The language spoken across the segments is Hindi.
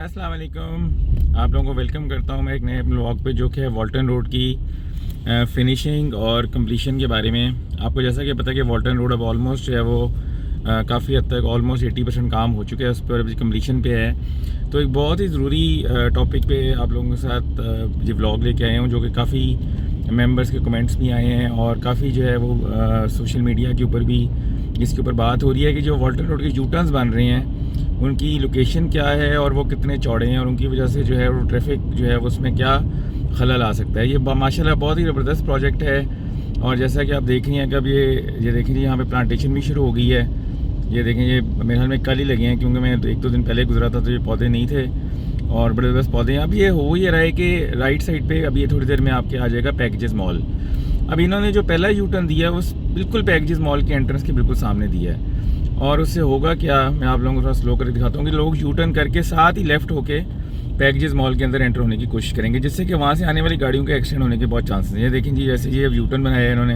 अस्सलाम वालेकुम, आप लोगों को वेलकम करता हूं मैं एक नए व्लॉग पे जो कि है वॉल्टन रोड की फिनिशिंग और कंप्लीशन के बारे में। आपको जैसा कि पता है कि वॉल्टन रोड अब ऑलमोस्ट जो है वो काफ़ी हद तक ऑलमोस्ट 80% काम हो चुका है, उस पर अभी कंप्लीशन पे है। तो एक बहुत ही ज़रूरी टॉपिक पे आप लोगों के साथ ये व्लॉग लेके आए हूँ, जो कि काफ़ी मेंबर्स के कमेंट्स भी आए हैं और काफ़ी जो है वो सोशल मीडिया के ऊपर भी इसके ऊपर बात हो रही है कि जो वॉल्टन रोड के यूटर्न्स बन रहे हैं उनकी लोकेशन क्या है और वो कितने चौड़े हैं और उनकी वजह से जो है वो ट्रैफिक जो है उसमें क्या खलल आ सकता है। ये माशाल्लाह बहुत ही ज़बरदस्त प्रोजेक्ट है और जैसा कि आप देख रही हैं कि अब ये देखें जी, यहाँ पे प्लांटेशन भी शुरू हो गई है। ये देखें, ये मेरे ख्याल में कल ही लगे हैं, क्योंकि मैं एक दो दिन पहले गुजरा था तो ये पौधे नहीं थे और बड़े ज़बरदस्त पौधे हैं। अब ये हो ही रहा है कि राइट साइड पर अब ये थोड़ी देर में आपके आ जाएगा पैकेजेस मॉल। अब इन्होंने जो पहला यूटर्न दिया है उस बिल्कुल पैकेजेस मॉल के एंट्रेंस के बिल्कुल सामने दिया है और उससे होगा क्या, मैं आप लोगों को थोड़ा स्लो करके दिखाता हूँ कि लोग यू टर्न करके साथ ही लेफ़्ट होके पैकेजेस मॉल के अंदर एंटर होने की कोशिश करेंगे, जिससे कि वहाँ से आने वाली गाड़ियों के एक्सीडेंट होने के बहुत चांसेस हैं। ये देखें जी, जैसे ये अब यू टर्न बनाया है इन्होंने,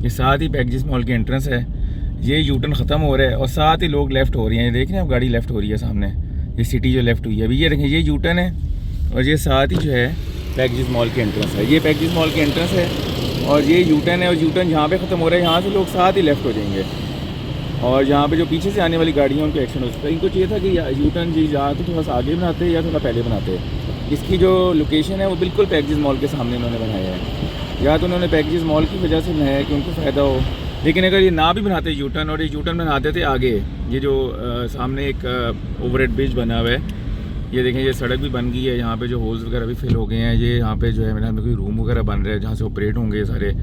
ये साथ ही पैकेजेस मॉल के एंट्रेंस है, ये यू टर्न ख़त्म हो रहा है और साथ ही लोग लेफ़्ट हो रही हैं। ये देख रहे हैं, अब गाड़ी लेफ़्ट हो रही है सामने, ये सिटी जो लेफ़्ट हुई है अभी। ये देखें, ये यू टर्न है और ये साथ ही जो है पैकेजेस मॉल के एंट्रेंस है। ये पैकेजेस मॉल के एंट्रेंस है और ये यू टर्न है और यू टर्न जहाँ पर ख़त्म हो रहा है यहाँ से लोग साथ ही लेफ़्ट हो जाएंगे और यहाँ पे जो पीछे से आने वाली गाड़ियाँ उनके एक्सीडेंट हो सकता है। इनको चाहिए था कि यू टर्न जी या तो थोड़ा सा आगे बनाते या थोड़ा पहले बनाते। इसकी जो लोकेशन है वो बिल्कुल पैकेजेस मॉल के सामने इन्होंने बनाया है। या तो उन्होंने पैकेजेस मॉल की वजह से बनाया है कि उनको फ़ायदा हो, लेकिन अगर ये ना भी बनाते यू टर्न और ये यू टर्न बनाते थे आगे, ये जो सामने एक ओवरहेड ब्रिज बना हुआ है, ये देखें, ये सड़क भी बन गई है, यहाँ पे जो होल्स वगैरह भी फिल हो गए हैं। ये यहाँ पे जो है मेरे कोई रूम वगैरह बन रहे हैं जहाँ से ऑपरेट होंगे सारे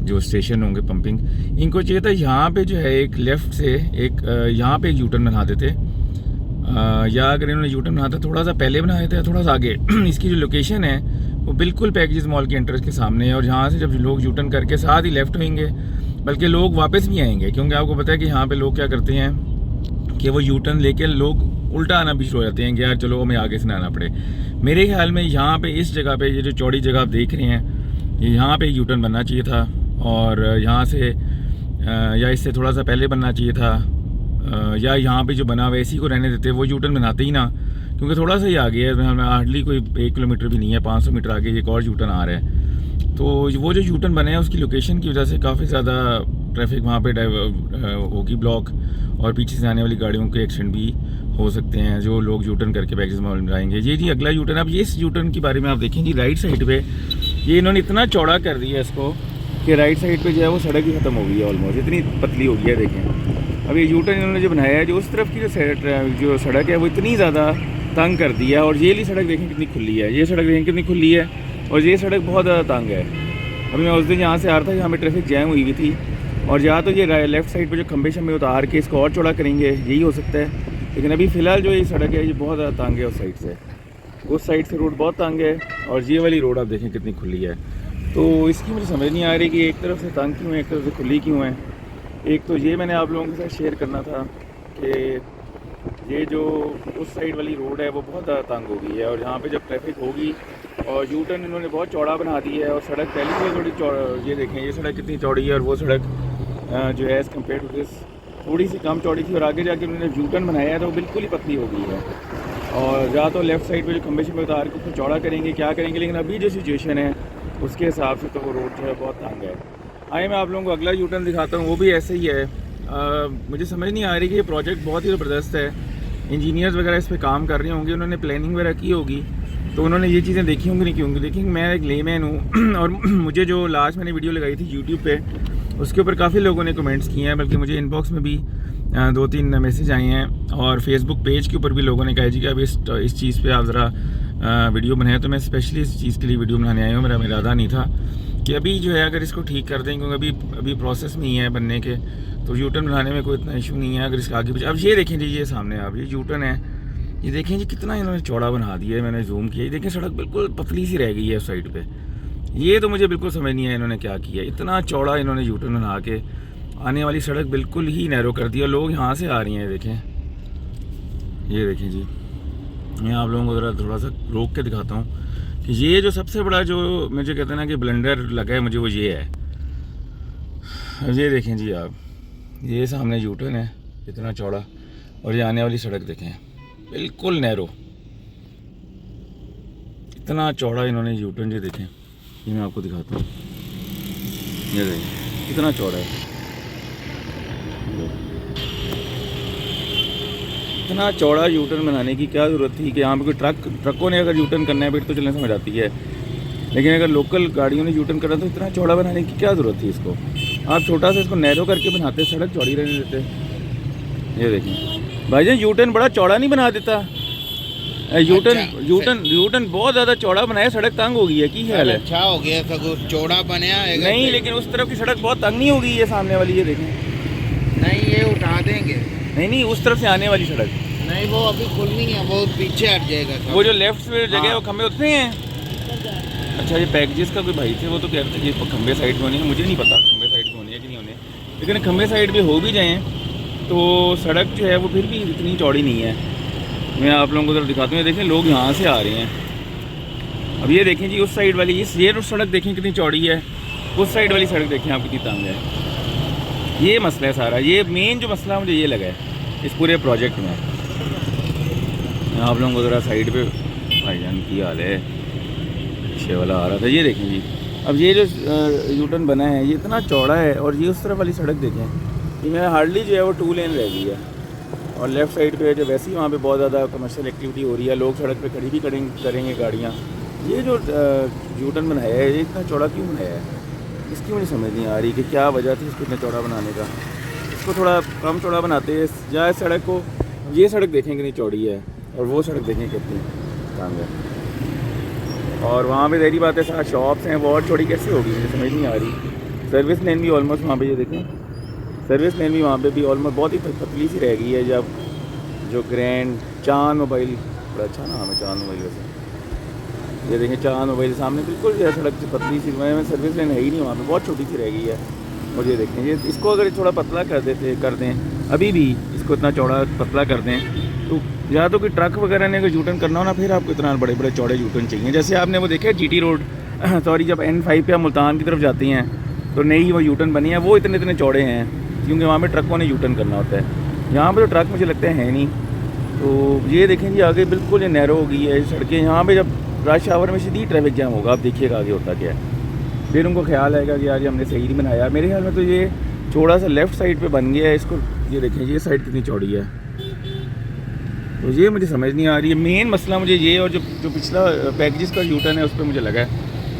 जो स्टेशन होंगे पंपिंग। इनको चाहिए था यहाँ पे जो है एक लेफ़्ट से एक यहाँ पे एक यू टर्न बना देते, या अगर इन्होंने यू टर्न बनाता थोड़ा सा पहले बनाया था थोड़ा सा आगे। इसकी जो लोकेशन है वो बिल्कुल पैकेजेस मॉल के एंट्रेंस के सामने है और यहाँ से जब लोग यू टर्न करके साथ ही लेफ़्ट होंगे, बल्कि लोग वापस भी आएंगे, क्योंकि आपको पता है कि यहाँ पर लोग क्या करते हैं कि वो यू टर्न लेके लोग उल्टा आना भी शुरू हो जाते हैं कि यार चलो हमें आगे से ना आना पड़े। मेरे ख्याल में यहाँ पे इस जगह पे ये जो चौड़ी जगह आप देख रहे हैं, ये यहाँ पे यू टर्न बनना चाहिए था और यहाँ से या इससे थोड़ा सा पहले बनना चाहिए था, या यहाँ पे जो बना हुआ है इसी को रहने देते, वो यू टर्न बनाते ही ना, क्योंकि थोड़ा सा ही आगे है, हार्डली कोई 1 किलोमीटर भी नहीं है, 500 मीटर आगे एक और यू टर्न आ रहा है। तो वो जो यू टर्न बने हैं उसकी लोकेशन की वजह से काफ़ी ज़्यादा ट्रैफिक वहाँ पर होगी ब्लॉक और पीछे से आने वाली गाड़ियों के एक्सीडेंट भी हो सकते हैं जो लोग यू टर्न करके पैकेजेस मॉल में आएंगे। ये जी अगला यू टर्न, अब ये इस यू टर्न के बारे में आप देखें जी, राइट साइड पे ये इन्होंने इतना चौड़ा कर दिया इसको कि राइट साइड पे जो है वो सड़क ही ख़त्म हो गई है, ऑलमोस्ट इतनी पतली हो गई है। देखें, अब ये यू टर्न इन्होंने जो बनाया है, जो उस तरफ की जो सड़क है वो इतनी ज़्यादा तंग कर दी है और ये वाली सड़क देखें कितनी खुली है, ये सड़क देखें कितनी खुली है और ये सड़क बहुत ज़्यादा तंग है। अभी मैं उस दिन यहाँ से आ रहा था, यहाँ पर ट्रैफिक जैम हुई हुई थी और या तो ये लेफ़्ट साइड पर जो खंबे शंबे उतार के इसको और चौड़ा करेंगे, यही हो सकता है। लेकिन अभी फ़िलहाल जो ये सड़क है ये बहुत ज़्यादा तंग है, उस साइड से रोड बहुत तंग है और ये वाली रोड आप देखें कितनी खुली है। तो इसकी मुझे समझ नहीं आ रही कि एक तरफ से तंग क्यों है, एक तरफ से खुली क्यों है। एक तो ये मैंने आप लोगों के साथ शेयर करना था कि ये जो उस साइड वाली रोड है वो बहुत ज़्यादा तंग हो गई है और यहाँ पे जब ट्रैफिक होगी और यू टर्न इन्होंने बहुत चौड़ा बना दी है और सड़क पहले से थोड़ी ये देखें, ये सड़क कितनी चौड़ी है और वो सड़क जो है एज़ कम्पेयर टू दिस थोड़ी सी कम चौड़ी थी और आगे जाके उन्होंने यू टर्न बनाया है तो वो बिल्कुल ही पतली हो गई है। और या तो लेफ़्ट साइड पे जो खंबे शंबे उतार के उसको चौड़ा करेंगे, क्या करेंगे, लेकिन अभी जो सिचुएशन है उसके हिसाब से तो वो रोड जो है बहुत तंग है। आइए मैं आप लोगों को अगला यू टर्न दिखाता हूँ, वो भी ऐसे ही है। मुझे समझ नहीं आ रही कि ये प्रोजेक्ट बहुत ही ज़बरदस्त है, इंजीनियर्स वगैरह इस पर काम कर रहे होंगे, उन्होंने प्लानिंग वगैरह की होगी तो उन्होंने ये चीज़ें देखी होंगी नहीं की होंगी। देखिए, मैं एक लेमैन हूँ और मुझे जो लास्ट मैंने वीडियो लगाई थी यूट्यूब पे उसके ऊपर काफ़ी लोगों ने कमेंट्स किए हैं, बल्कि मुझे इनबॉक्स में भी 2-3 मैसेज आए हैं और फेसबुक पेज के ऊपर भी लोगों ने कहा जी कि अब इस चीज़ पे आप ज़रा वीडियो बनाएं। तो मैं स्पेशली इस चीज़ के लिए वीडियो बनाने आया हूँ, मेरा इरादा नहीं था कि अभी जो है अगर इसको ठीक कर दें, क्योंकि अभी प्रोसेस में ही है बनने के, तो यू टर्न बनाने में कोई इतना इशू नहीं है अगर इसका आगे पीछे। अब ये देखें जी, ये सामने आप ये यू टर्न है, ये देखें जी कितना इन्होंने चौड़ा बना दिया है, मैंने जूम किया, ये देखें सड़क बिल्कुल पतली सी रह गई है उस साइड पे। ये तो मुझे बिल्कुल समझ नहीं है इन्होंने क्या किया, इतना चौड़ा इन्होंने यू टर्न बना के आने वाली सड़क बिल्कुल ही नैरो कर दिया। लोग यहाँ से आ रही हैं, देखें, ये देखें जी, मैं आप लोगों को ज़रा थोड़ा सा रोक के दिखाता हूँ कि ये जो सबसे बड़ा जो मुझे कहते हैं ना कि ब्लंडर लगा है मुझे, वो ये है। ये देखें जी आप, ये सामने यू टर्न है इतना चौड़ा और ये आने वाली सड़क देखें बिल्कुल नैरो, कितना चौड़ा इन्होंने यूटर्न जो देखें, ये मैं आपको दिखाता हूँ। ये देखिए कितना चौड़ा है, इतना चौड़ा यूटर्न बनाने की क्या ज़रूरत थी कि यहाँ पे कोई ट्रकों ने अगर यूटर्न करना है फिर तो चलने समझ आती है, लेकिन अगर लोकल गाड़ियों ने यूटर्न करना तो इतना चौड़ा बनाने की क्या ज़रूरत थी इसको। आप छोटा सा इसको नैरो करके बनाते, सड़क चौड़ी रहने देते। ये देखें भाईजान, यूटर्न बड़ा चौड़ा नहीं बना देता। यूटर्न बहुत ज़्यादा चौड़ा बनाया, सड़क तंग हो गई है। की ख्याल है? अच्छा हो गया, सगो चौड़ा बनाया है नहीं, लेकिन उस तरफ की सड़क बहुत तंग नहीं हो गई है सामने वाली, ये देखें। नहीं, ये उठा देंगे। नहीं, उस तरफ से आने वाली सड़क नहीं, वो अभी खुलनी है, वो पीछे हट जाएगा सब। वो जो लेफ्ट में जगह है वो खंबे उतने हैं। अच्छा, ये पैकेजेस का कोई भाई थे, वो तो कहते थे ये खंबे साइड में होनी है। मुझे नहीं पता खंबे साइड में होनी है कि नहीं होने, लेकिन खंबे साइड पे हो भी जाएँ तो सड़क जो है वो फिर भी इतनी चौड़ी नहीं है। मैं आप लोगों को जरा दिखाता हूँ। देखें, लोग यहाँ से आ रहे हैं। अब ये देखें जी, उस साइड वाली ये सड़क देखें कितनी चौड़ी है, उस साइड वाली सड़क देखें आप कितनी तंग है। ये मसला है सारा, ये मेन जो मसला मुझे ये लगा है इस पूरे प्रोजेक्ट में। आप लोगों को ज़रा साइड पे भाईजान की हाल है, पीछे वाला आ रहा था। ये देखें जी, अब ये जो यूटर्न बना है ये इतना चौड़ा है, और ये उस तरफ वाली सड़क देखें, ये हार्डली जो है वो 2 लेन रह गई है। और लेफ़्ट साइड पे जो वैसे ही वहाँ पे बहुत ज़्यादा कमर्शियल एक्टिविटी हो रही है, लोग सड़क पे खड़ी भी करेंगे गाड़ियाँ। ये जो यूटर्न बनाया है ये इतना चौड़ा क्यों बनाया है, इसकी मुझे समझ नहीं आ रही कि क्या वजह थी इसको इतना चौड़ा बनाने का। इसको थोड़ा कम चौड़ा बनाते हैं या सड़क को। ये सड़क देखें कितनी चौड़ी है और वो सड़क देखें कितनी तंग है। और वहाँ पे ज़ाहिर बात है सारा शॉप्स हैं, वो और चौड़ी कैसे होगी मुझे समझ नहीं आ रही। सर्विस लेन भी ऑलमोस्ट वहाँ पे, ये देखें सर्विस लेन भी वहाँ पे भी ऑलमोस्ट बहुत ही पतली सी रह गई है। जब जो ग्रैंड चांद मोबाइल, बड़ा अच्छा नाम है चांद मोबाइल वैसे, ये देखें चांद मोबाइल सामने बिल्कुल जो है सड़क से पतली सी, में सर्विस लेन है ही नहीं वहाँ पे, बहुत छोटी सी रह गई है। और ये देखें, ये इसको अगर थोड़ा पतला कर दें अभी भी इसको इतना चौड़ा पतला कर दें तो या तो कोई ट्रक वगैरह ने अगर यूटर्न करना हो ना, फिर आपको इतना बड़े बड़े चौड़े यूटर्न चाहिए। जैसे आपने वो देखा GT रोड सॉरी जब N5 पे आप मुल्तान की तरफ जाते हैं तो नई वो यूटर्न बनी है, वो इतने चौड़े हैं क्योंकि वहाँ पे ट्रकों ने यूटर्न करना होता है। यहाँ पे तो ट्रक मुझे लगता है नहीं। तो ये देखें जी, आगे बिल्कुल ये नैरो हो गई है सड़कें। यहाँ पे जब रश आवर में शदीद ट्रैफिक जाम होगा, आप देखिएगा आगे होता क्या है। फिर उनको ख्याल आएगा कि यार ये हमने सही नहीं बनाया। मेरे ख्याल में तो ये थोड़ा सा लेफ़्ट साइड पे बन गया है इसको। ये देखें ये साइड कितनी चौड़ी है, तो ये मुझे समझ नहीं आ रही है। मेन मसला मुझे ये, और जो पिछला पैकेजेस का यूटर्न है उस पर मुझे लगा है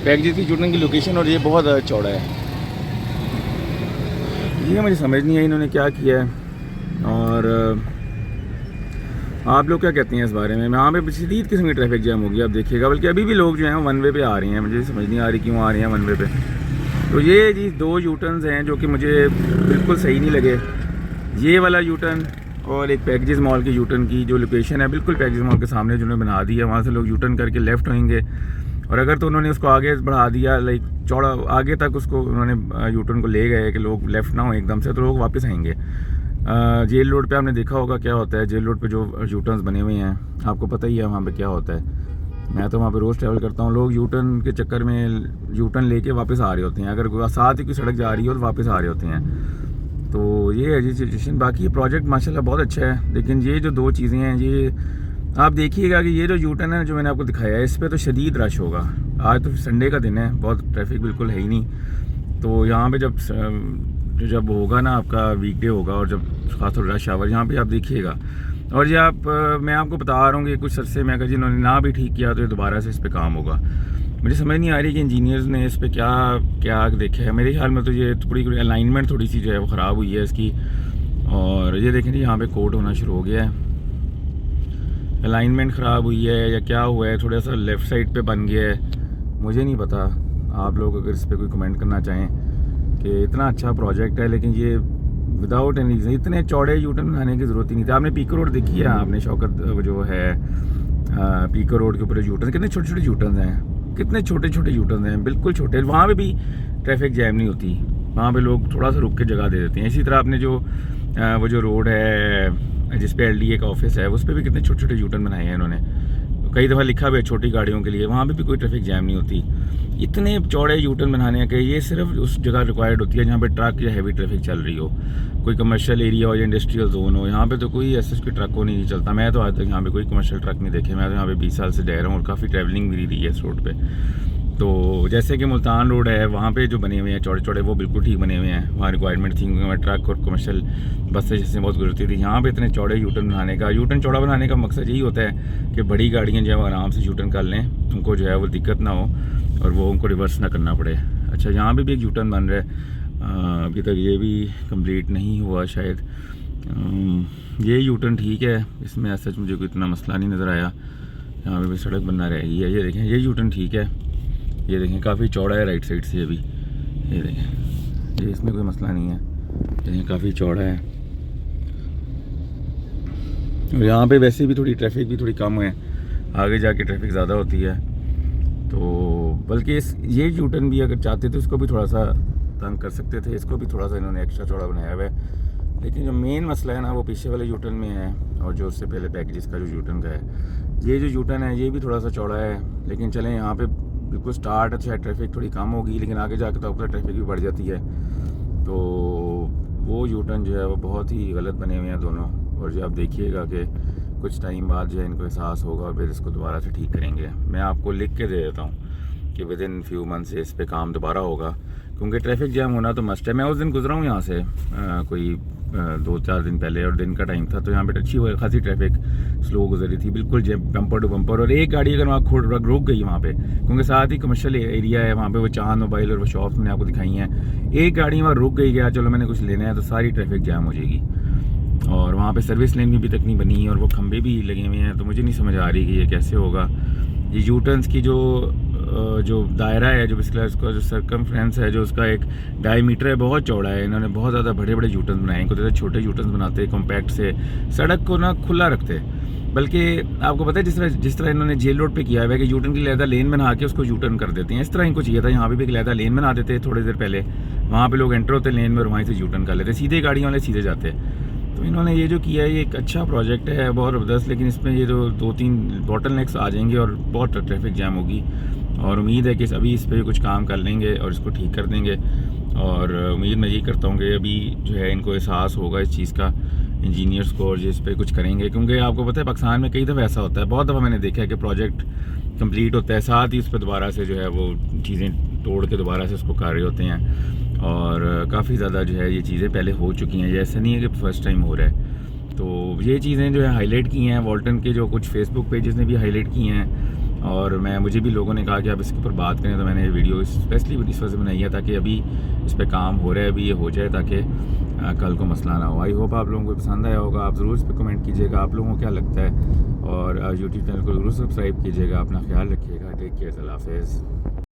पैकेजेस की यूटर्न की लोकेशन, और ये बहुत ज़्यादा चौड़ा है। ये मुझे समझ नहीं है इन्होंने क्या किया है। और आप लोग क्या कहते हैं इस बारे में? यहाँ पे शदीद किस्म की ट्रैफिक जैम होगी, आप देखिएगा। बल्कि अभी भी लोग जो हैं वन वे पे आ रहे हैं, मुझे समझ नहीं आ रही क्यों आ रहे हैं वन वे पे। तो ये जी 2 यूटर्न्स हैं जो कि मुझे बिल्कुल सही नहीं लगे। ये वाला यूटर्न और एक पैकेजेस मॉल के यूटर्न की जो लोकेशन है बिल्कुल पैकेजेस मॉल के सामने जिन्होंने बना दी है, वहाँ से लोग यूटर्न करके लेफ़्ट होंगे। और अगर तो उन्होंने उसको आगे बढ़ा दिया, लाइक चौड़ा आगे तक उसको उन्होंने यूटर्न को ले गए कि लोग लेफ़्ट ना हो एकदम से, तो लोग वापस आएंगे। जेल रोड पे आपने देखा होगा क्या होता है। जेल रोड पे जो यूटर्न्स बने हुए हैं आपको पता ही है वहाँ पे क्या होता है। मैं तो वहाँ पे रोज़ ट्रैवल करता हूँ। लोग यूटर्न के चक्कर में यूटर्न लेके वापस आ रहे होते हैं, अगर साथ ही कोई सड़क जा रही हो तो वापस आ रहे होते हैं। तो ये है जी सिचुएशन। बाकी ये प्रोजेक्ट माशाल्लाह बहुत अच्छा है, लेकिन ये जो 2 चीज़ें हैं, ये आप देखिएगा कि ये जो यूटर्न है जो मैंने आपको दिखाया है इस पर तो शदीद रश होगा। आज तो संडे का दिन है, बहुत ट्रैफिक बिल्कुल है ही नहीं। तो यहाँ पे जब होगा ना आपका वीकडे होगा और जब खासतौर रश आवर, यहाँ पे आप देखिएगा। और ये मैं आपको बता रहा हूँ कि कुछ अरसे में अगर जिन्होंने ना भी ठीक किया तो ये दोबारा से इस पर काम होगा। मुझे समझ नहीं आ रही कि इंजीनियर्स ने इस पर क्या देखा है। मेरे ख्याल में तो ये थोड़ी अलाइनमेंट थोड़ी सी जो है वो ख़राब हुई है इसकी। और ये देखें जी यहाँ पे कोड होना शुरू हो गया है, अलाइनमेंट ख़राब हुई है या क्या हुआ है, थोड़ा सा लेफ़्ट साइड पे बन गया है, मुझे नहीं पता। आप लोग अगर इस पर कोई कमेंट करना चाहें कि इतना अच्छा प्रोजेक्ट है लेकिन ये विदाउट एनी रीज़न इतने चौड़े यूटर्न बनाने की ज़रूरत ही नहीं थी। आपने पीकर रोड देखी है, आपने शौकत जो है पीकर रोड के ऊपर यूटर्न, कितने छोटे छोटे यूटर्न हैं, कितने छोटे छोटे यूटर्न हैं, बिल्कुल छोटे। वहाँ पे भी ट्रैफिक जैम नहीं होती, वहाँ पे लोग थोड़ा सा रुक के जगह दे देते हैं। इसी तरह आपने वो जो रोड है जिस पे LDA का ऑफिस है उस पर भी कितने छोटे छोटे यूटर्न बनाए हैं इन्होंने। कई दफ़ा लिखा हुआ है छोटी गाड़ियों के लिए, वहाँ पे भी कोई ट्रैफिक जैम नहीं होती। इतने चौड़े यू टर्न बनाने के ये सिर्फ उस जगह रिक्वायर्ड होती है जहाँ पे ट्रक या हैवी ट्रैफिक चल रही हो, कोई कमर्शियल एरिया हो या इंडस्ट्रियल जोन हो। यहाँ पे तो कोई ऐसे कोई ट्रक को नहीं चलता। मैं तो आज तक यहाँ पे कोई कमर्शियल ट्रक नहीं देखे। मैं तो यहाँ पे 20 साल से रह रहा हूँ और काफ़ी ट्रैवलिंग भी रही है इस रोड पे। तो जैसे कि मुल्तान रोड है, वहाँ पे जो बने हुए हैं चौड़े चौड़े, वो बिल्कुल ठीक बने हुए हैं। वहाँ रिक्वायरमेंट थी, क्योंकि ट्रक और कमर्शियल बसें जैसे बहुत गुजरती थी। यहाँ पे इतने चौड़े यूटर्न बनाने का, यूटर्न चौड़ा बनाने का मकसद यही होता है कि बड़ी गाड़ियाँ जो है आराम से यूटर्न कर लें, उनको जो है वो दिक्कत ना हो और वो उनको रिवर्स ना करना पड़े। अच्छा, यहाँ पे भी एक यूटर्न बन रहा है, अभी तक ये भी कंप्लीट नहीं हुआ शायद। ये यूटर्न ठीक है, इसमें ऐसा मुझे कोई इतना मसला नहीं नज़र आया। यहाँ पे भी सड़क बनना रहेगी है। ये देखें, ये यूटर्न ठीक है, ये देखें काफ़ी चौड़ा है राइट साइड से। अभी ये देखें, ये इसमें कोई मसला नहीं है, ये काफ़ी चौड़ा है। और यहाँ पे वैसे भी थोड़ी ट्रैफिक भी थोड़ी कम है, आगे जाके ट्रैफिक ज़्यादा होती है। तो बल्कि ये यूटर्न भी अगर चाहते थे इसको भी थोड़ा सा तंग कर सकते थे, इसको भी थोड़ा सा इन्होंने एक्स्ट्रा चौड़ा बनाया हुआ है। लेकिन जो मेन मसला है ना वो पीछे वाले यूटर्न में है, और जो उससे पहले पैकेज का जो यूटर्न का है, ये जो यूटर्न है ये भी थोड़ा सा चौड़ा है। लेकिन चलें, यहाँ पे बिल्कुल स्टार्ट अच्छा ट्रैफिक थोड़ी कम होगी, लेकिन आगे जाके तो आपका ट्रैफिक भी बढ़ जाती है। तो वो यूटर्न जो है वो बहुत ही गलत बने हुए हैं दोनों। और जो आप देखिएगा कि कुछ टाइम बाद जो है इनको एहसास होगा और फिर इसको दोबारा से ठीक करेंगे। मैं आपको लिख के दे देता हूँ कि विद इन फ्यू मंथ से इस पे काम दोबारा होगा, क्योंकि ट्रैफिक जैम होना तो मस्ट है। मैं उस दिन गुजरा हूँ यहाँ से कोई 2-4 दिन पहले, और दिन का टाइम था, तो यहाँ पे अच्छी खासी ट्रैफिक स्लो गुजर रही थी, बिल्कुल बम्पर टू बम्पर। और एक गाड़ी अगर वहाँ रुक गई वहाँ पे, क्योंकि साथ ही कमर्शियल एरिया है वहाँ पे, वो चांद मोबाइल और वो शॉप्स मैंने आपको दिखाई हैं। एक गाड़ी वहाँ रुक गई, गया चलो मैंने कुछ लेना है, तो सारी ट्रैफिक जैम हो जाएगी। और वहाँ पे सर्विस लेन भी अभी तक नहीं बनी, और वो खंबे भी लगे हुए हैं। तो मुझे नहीं समझ आ रही कि ये कैसे होगा। ये यूटर्न्स की जो दायरा है, जो इसका जो सर्कमफ्रेंस है, जो उसका एक डायमीटर है, बहुत चौड़ा है। इन्होंने बहुत ज़्यादा बड़े बड़े यूटर्न बनाए, इनको तो छोटे यूटर्न बनाते कॉम्पैक्ट से, सड़क को ना खुला रखते। बल्कि आपको पता है जिस तरह इन्होंने जेल रोड पे किया है कि यूटर्न की लहदा लेन बना के उसको यूटर्न कर देते हैं, इस तरह इनको चाहिए था यहाँ पे भी एक लहदा लेन बना देते थोड़ी देर पहले। वहाँ पे लोग एंटर होते लेन में और वहीं से यूटर्न कर लेते, सीधे गाड़ियों वाले सीधे जाते। तो इन्होंने ये जो किया है ये एक अच्छा प्रोजेक्ट है, बहुत ज़बरदस्त। लेकिन इसमें ये जो 2-3 बॉटलनेक्स आ जाएंगे और बहुत ट्रैफिक जैम होगी। और उम्मीद है कि अभी इस पर कुछ काम कर लेंगे और इसको ठीक कर देंगे। और उम्मीद मैं यही करता हूँ कि अभी जो है इनको एहसास होगा इस चीज़ का, इंजीनियर्स को, और इस पर कुछ करेंगे। क्योंकि आपको पता है पाकिस्तान में कई दफ़ा ऐसा होता है, बहुत दफ़ा मैंने देखा है कि प्रोजेक्ट कंप्लीट होता है, साथ ही उस पर दोबारा से जो है वो चीज़ें तोड़ के दोबारा से उसको कर रहे होते हैं। और काफ़ी ज़्यादा जो है ये चीज़ें पहले हो चुकी हैं, ये ऐसा नहीं है कि फर्स्ट टाइम हो रहा है। तो ये चीज़ें जो है हाईलाइट की हैं वॉल्टन के जो कुछ फेसबुक पेजेस ने भी हाईलाइट की हैं। और मुझे भी लोगों ने कहा कि आप इसके ऊपर बात करें, तो मैंने ये वीडियो स्पेशली इस वजह से बनाई है ताकि अभी इस पर काम हो रहा है, अभी ये हो जाए ताकि कल को मसला ना हो। आई होप आप लोगों को पसंद आया होगा। आप ज़रूर इस पर कमेंट कीजिएगा आप लोगों को क्या लगता है, और यूट्यूब चैनल को ज़रूर सब्सक्राइब कीजिएगा। अपना ख्याल रखिएगा। टेक केयर, अल्लाह हाफ़िज़।